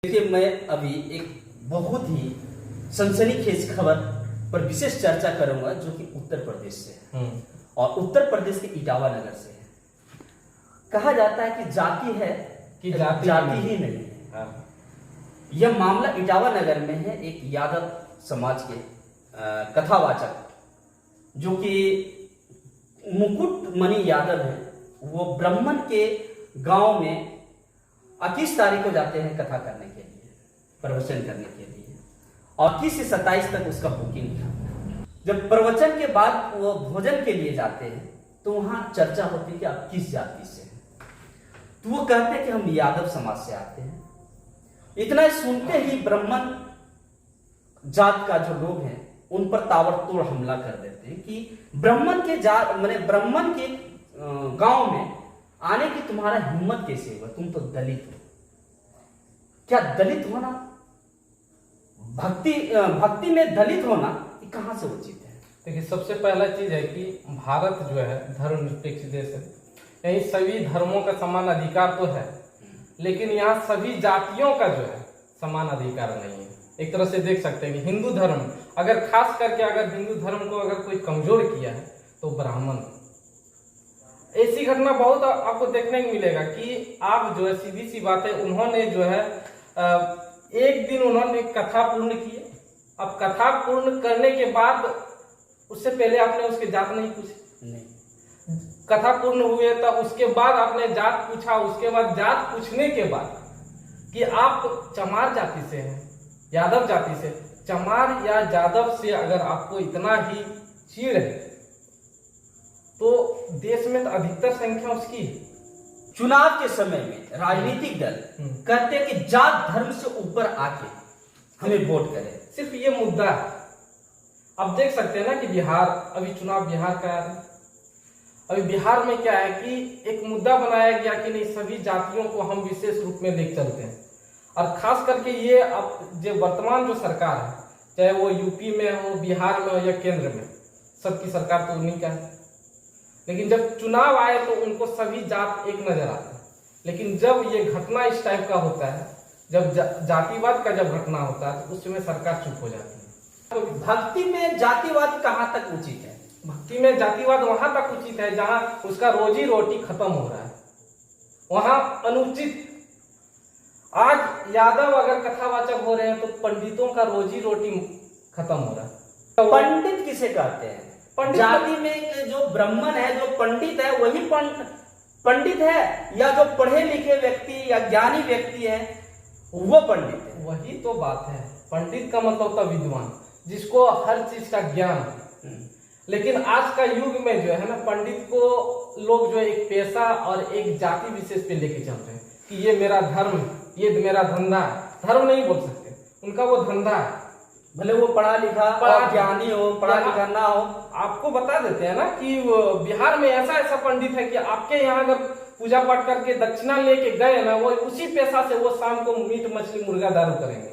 देखिए, मैं अभी एक बहुत ही सनसनीखेज खबर पर विशेष चर्चा करूंगा जो कि उत्तर प्रदेश से है और उत्तर प्रदेश के इटावा नगर से है। कहा जाता है कि जाति है कि जाति ही नहीं है। यह मामला इटावा नगर में है। एक यादव समाज के कथावाचक जो कि मुकुट मणि यादव है, वो ब्राह्मण के गांव में 21 तारीख को जाते हैं कथा करने के लिए, प्रवचन करने के लिए, और 21 से 27 तक उसका बुकिंग था। जब प्रवचन के बाद वो भोजन के लिए जाते हैं तो वहां चर्चा होती है कि आप किस जाति से हैं, तो वो कहते हैं कि हम यादव समाज से आते हैं। इतना सुनते ही ब्राह्मण जात का जो लोग हैं उन पर ताबड़तोड़ हमला कर देते हैं कि ब्राह्मण के जात माने ब्राह्मण के गांव में आने की तुम्हारा हिम्मत कैसे हुआ? तुम तो दलित हो। क्या दलित होना, भक्ति में दलित होना ये कहां से उचित है? देखिए, सबसे पहला चीज है कि भारत जो है धर्मनिरपेक्ष देश है। यही सभी धर्मों का समान अधिकार तो है, लेकिन यहाँ सभी जातियों का जो है समान अधिकार नहीं है। एक तरह से देख सकते हैं कि हिंदू धर्म, अगर खास करके अगर हिंदू धर्म को अगर कोई कमजोर किया है तो ब्राह्मण। ऐसी घटना बहुत आपको देखने को मिलेगा कि आप जो है, सीधी सी बात है, उन्होंने जो है एक दिन उन्होंने कथा पूर्ण की। अब कथा पूर्ण करने के बाद उससे पहले आपने उसके जात नहीं पूछी। नहीं, कथा पूर्ण हुए तो उसके बाद आपने जात पूछा। उसके बाद जात पूछने के बाद कि आप चमार जाति से हैं, यादव जाति से, चमार या यादव से अगर आपको इतना ही चीड़ है तो देश में तो अधिकतर संख्या उसकी है। चुनाव के समय में राजनीतिक दल कहते हैं कि जात धर्म से ऊपर आके हमें वोट करें। सिर्फ ये मुद्दा है। अब देख सकते हैं ना कि बिहार, अभी चुनाव बिहार का है। अभी बिहार में क्या है कि एक मुद्दा बनाया गया कि नहीं, सभी जातियों को हम विशेष रूप में लेकर चलते हैं। और खास करके ये अब जो वर्तमान जो सरकार है, चाहे वो यूपी में हो, बिहार में हो या केंद्र में, सबकी सरकार तो उन्हीं का है। लेकिन जब चुनाव आए तो उनको सभी जात एक नजर आते हैं। लेकिन जब ये घटना इस टाइप का होता है, जब जातिवाद का जब घटना होता है तो उसमें सरकार चुप हो जाती है। तो भक्ति में जातिवाद कहां तक उचित है? भक्ति में जातिवाद वहां तक उचित है जहां उसका रोजी रोटी खत्म हो रहा है, वहां अनुचित। आज यादव अगर कथावाचक हो रहे हैं तो पंडितों का रोजी रोटी खत्म हो रहा है। पंडित किसे कहते हैं? जाति में जो ब्राह्मण है, जो पंडित है, वही पंडित है, या जो पढ़े लिखे व्यक्ति या ज्ञानी व्यक्ति है वो पंडित है? वही तो बात है। पंडित का मतलब होता विद्वान, जिसको हर चीज का ज्ञान है। लेकिन आज का युग में जो है ना, पंडित को लोग जो एक पैसा और एक जाति विशेष पे लेके चलते हैं कि ये मेरा धर्म, ये मेरा धंधा है। धर्म नहीं बोल सकते, उनका वो धंधा है। भले वो पढ़ा लिखा ज्ञानी हो, पढ़ा लिखा ना हो। आपको बता देते हैं ना कि बिहार में ऐसा पंडित है कि आपके यहाँ अगर पूजा पाठ करके दक्षिणा लेके गए ना, वो उसी पैसा से वो शाम को मीट मछली मुर्गा दारू करेंगे।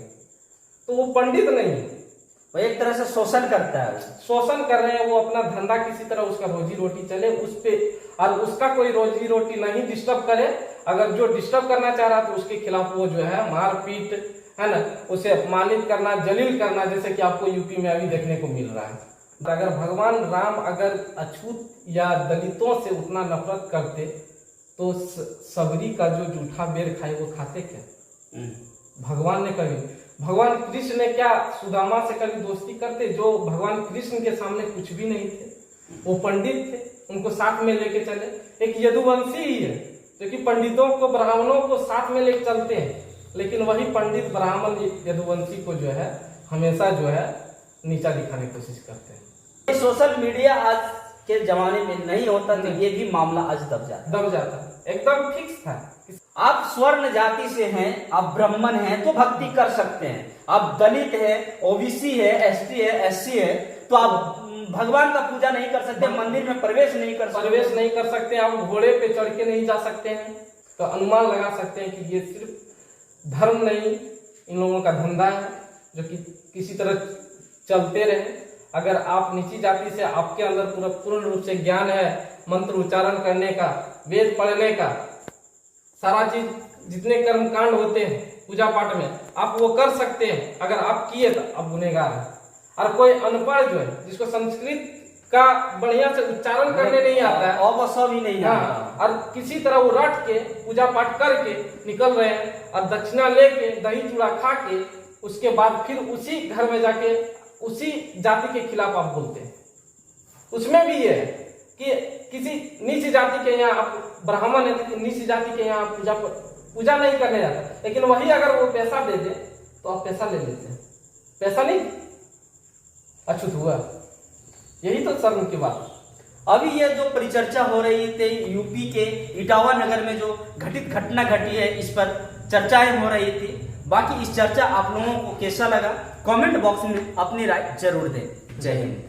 तो वो पंडित नहीं है, वो एक तरह से शोषण करता है। शोषण कर रहे हैं। वो अपना धंधा किसी तरह उसका रोजी रोटी चले उस पे, और उसका कोई रोजी रोटी नहीं डिस्टर्ब करे। अगर जो डिस्टर्ब करना चाह रहा तो उसके खिलाफ वो जो है मारपीट, है ना, उसे अपमानित करना, जलील करना, जैसे कि आपको यूपी में अभी देखने को मिल रहा है। अगर भगवान राम अगर अछूत या दलितों से उतना नफरत करते तो सबरी का जो जूठा बेर खाए वो खाते क्या? भगवान ने कभी, भगवान कृष्ण ने क्या सुदामा से कभी दोस्ती करते? जो भगवान कृष्ण के सामने कुछ भी नहीं थे, वो पंडित थे, उनको साथ में लेके चले। एक यदुवंशी ही है जो कि पंडितों को, ब्राह्मणों को साथ में लेके चलते हैं, लेकिन वही पंडित ब्राह्मण यदुवंशी को जो है हमेशा जो है नीचा दिखाने की कोशिश करते हैं। ये सोशल मीडिया आज के जमाने में नहीं होता तो ये भी मामला आज दब जाता एकदम फिक्स था। आप स्वर्ण जाति से हैं, आप ब्राह्मण हैं तो भक्ति कर सकते हैं। आप दलित है, ओबीसी है, एसटी है, एससी है, तो आप भगवान का पूजा नहीं कर सकते, मंदिर में प्रवेश नहीं कर सकते, आप घोड़े पे चढ़ के नहीं जा सकते हैं। तो अनुमान लगा सकते हैं कि ये सिर्फ धर्म नहीं, इन लोगों का धंधा है जो कि किसी तरह चलते रहे। अगर आप नीची जाति से, आपके अंदर पूर्ण रूप से ज्ञान है, मंत्र उच्चारण करने का, वेद पढ़ने का, सारा चीज जितने कर्मकांड होते हैं पूजा पाठ में, आप वो कर सकते हैं। अगर आप किए तो आप गुनहगार हैं। और कोई अनपढ़ जो है, जिसको संस्कृत का बढ़िया से उच्चारण करने नहीं आता है, अवसर भी नहीं आता, हाँ, और किसी तरह वो रट के पूजा पाठ करके निकल रहे हैं और दक्षिणा लेके दही चूड़ा खा के उसके बाद फिर उसी घर में जाके उसी जाति के खिलाफ आप बोलते हैं। उसमें भी ये है कि किसी नीच जाति के यहाँ आप ब्राह्मण है तो नीच जाति के यहाँ पूजा नहीं करने जाता, लेकिन वही अगर वो पैसा दे दे तो आप पैसा ले लेते हैं। पैसा नहीं अछूत हुआ, यही तो शर्म की बात। अभी ये जो परिचर्चा हो रही थी यूपी के इटावा नगर में जो घटित घटना घटी है, इस पर चर्चाएं हो रही थी। बाकी इस चर्चा आप लोगों को कैसा लगा, कमेंट बॉक्स में अपनी राय जरूर दें। जय हिंद।